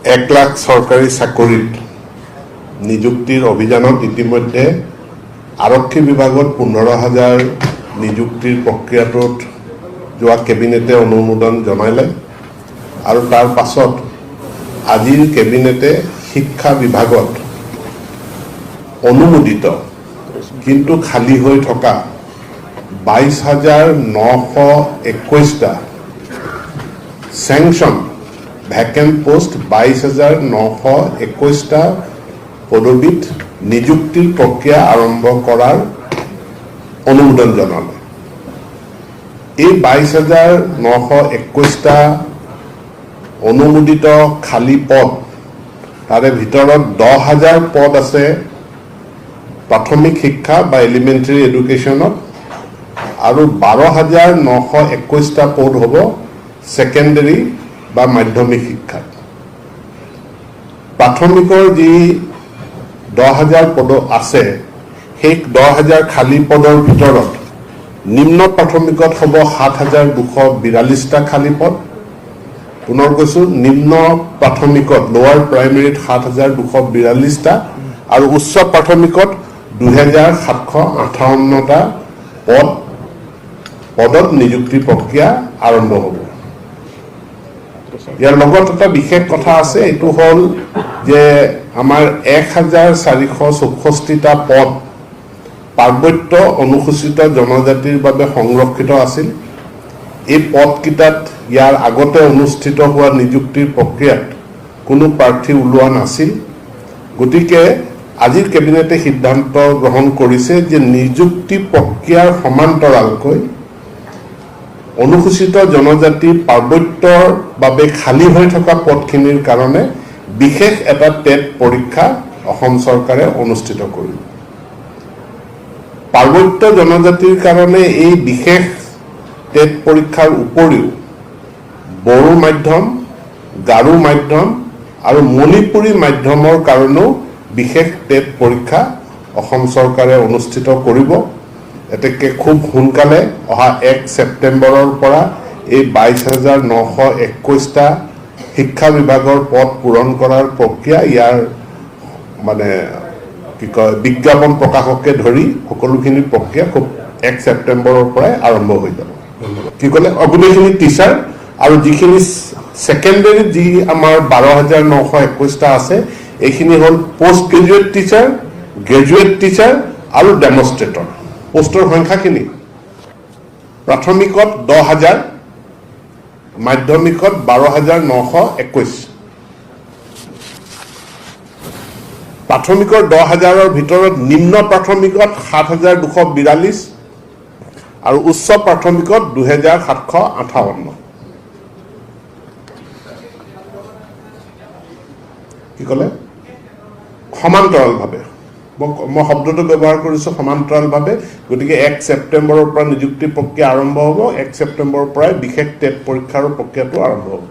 1 লাখ চৰকাৰী চাকৰিত নিযুক্তিৰ অভিযানত ইতিমধ্যে আৰক্ষী বিভাগত 15,000 নিযুক্তিৰ প্ৰক্ৰিয়াটোত যোৱা কেবিনেটে অনুমোদন জনাইলে আৰু তাৰ পাছত আজিৰ কেবিনেটে শিক্ষা বিভাগত অনুমোদিত কিন্তু খালী হৈ থকা 22,921টা স্যাংশন ভ্যাকেন্ট পোস্ট 22,921টা পদবীত নিযুক্তিৰ প্ৰক্ৰিয়া আৰম্ভ কৰাৰ অনুমোদন জনালে। এই 22,921টা অনুমোদিত খালী পদ তাৰে ভিতৰত 10,000 পদ আছে প্ৰাথমিক শিক্ষা বা এলিমেণ্টাৰী এডুকেশ্যনত আৰু 12,921টা পদ হ'ব সেকেন্ডাৰী বা মাধ্যমিক শিক্ষাত। প্ৰাথমিকৰ যি 10,000 পদ আছে সেই 10,000 খালী পদৰ ভিতৰত নিম্ন প্ৰাথমিকত হ'ব 7,242টা খালী পদ। পুনৰ কৈছোঁ, নিম্ন প্ৰাথমিকত লোৱাৰ প্ৰাইমেৰীত 7,242টা আৰু উচ্চ প্ৰাথমিকত 2,758টা পদত নিযুক্তি প্ৰক্ৰিয়া আৰম্ভ হ'ব। ইয়াৰ লগত এটা বিশেষ কথা আছে, এইটো হ'ল যে আমাৰ 1,464টা পদ পাৰ্বত্য অনুসূচিত জনজাতিৰ বাবে সংৰক্ষিত আছিল। এই পদকেইটাত ইয়াৰ আগতে অনুষ্ঠিত হোৱা নিযুক্তিৰ প্ৰক্ৰিয়াত কোনো প্ৰাৰ্থী ওলোৱা নাছিল। গতিকে আজিৰ কেবিনেটে সিদ্ধান্ত গ্ৰহণ কৰিছে যে নিযুক্তি প্ৰক্ৰিয়াৰ সমান্তৰালকৈ অনুসূচিত জনজাতি পাৰ্বত্যৰ বাবে খালী হৈ থকা পদখিনিৰ কাৰণে বিশেষ এটা টেট পৰীক্ষা অসম চৰকাৰে অনুষ্ঠিত কৰিব। পাৰ্বত্য জনজাতিৰ কাৰণে এই বিশেষ টেট পৰীক্ষাৰ উপৰিও বড়ো মাধ্যম, গাৰো মাধ্যম আৰু মণিপুৰী মাধ্যমৰ কাৰণেও বিশেষ টেট পৰীক্ষা অসম চৰকাৰে অনুষ্ঠিত কৰিব। এতেকে খুব সোনকালে অহা 1 ছেপ্টেম্বৰৰ পৰা এই 22,921টা শিক্ষা বিভাগৰ পদ পূৰণ কৰাৰ প্ৰক্ৰিয়া, ইয়াৰ বিজ্ঞাপন প্ৰকাশকে ধৰি সকলোখিনি প্ৰক্ৰিয়া খুব 1 ছেপ্টেম্বৰৰ পৰাই আৰম্ভ হৈ যাব। কি ক'লে? গোটেইখিনি টিচাৰ আৰু যিখিনি ছেকেণ্ডেৰীত যি আমাৰ 12,921টা আছে এইখিনি হ'ল post graduate teacher, graduate teacher আৰু ডেমনষ্ট্ৰেটৰ। পোষ্টৰ সংখ্যাখিনি প্ৰাথমিকত 10,000, মাধ্যমিকত 12,921। প্ৰাথমিকৰ 10,000ৰ ভিতৰত নিম্ন প্ৰাথমিকত 7,242 আৰু উচ্চ প্ৰাথমিকত 2,758। কি ক'লে? সমান্তৰালভাৱে, মই শব্দটো ব্যৱহাৰ কৰিছোঁ সমান্তৰালভাৱে। গতিকে 1 ছেপ্টেম্বৰৰ পৰা নিযুক্তি প্ৰক্ৰিয়া আৰম্ভ হ'ব। 1 ছেপ্টেম্বৰৰ পৰাই বিশেষ টেট পৰীক্ষাৰ প্ৰক্ৰিয়াটো আৰম্ভ হ'ব।